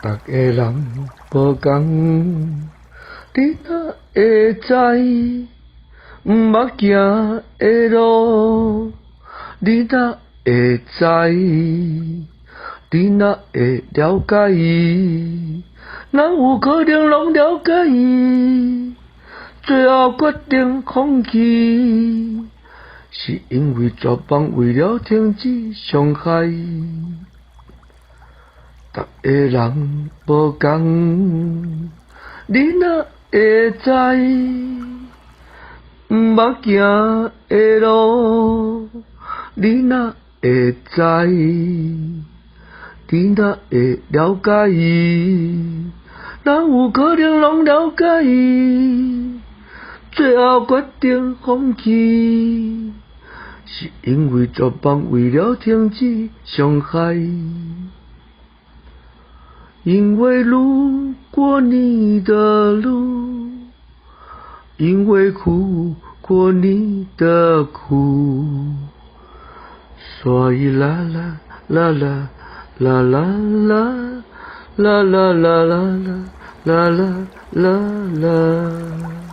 逐个人无共，你哪会知？毋捌行的路，你哪会知？你哪会了解伊？哪有可能拢了解伊？最后决定放弃，是因为绝望为了停止伤害。逐个人无共，你哪会知？毋捌行的路，你哪会知？你哪会了解伊？哪有可能拢了解伊？最后决定放弃，是因为绝望为了停止伤害。因为路过你的路，因为苦过你的苦，所以啦啦啦啦啦啦啦啦啦啦啦啦啦啦啦。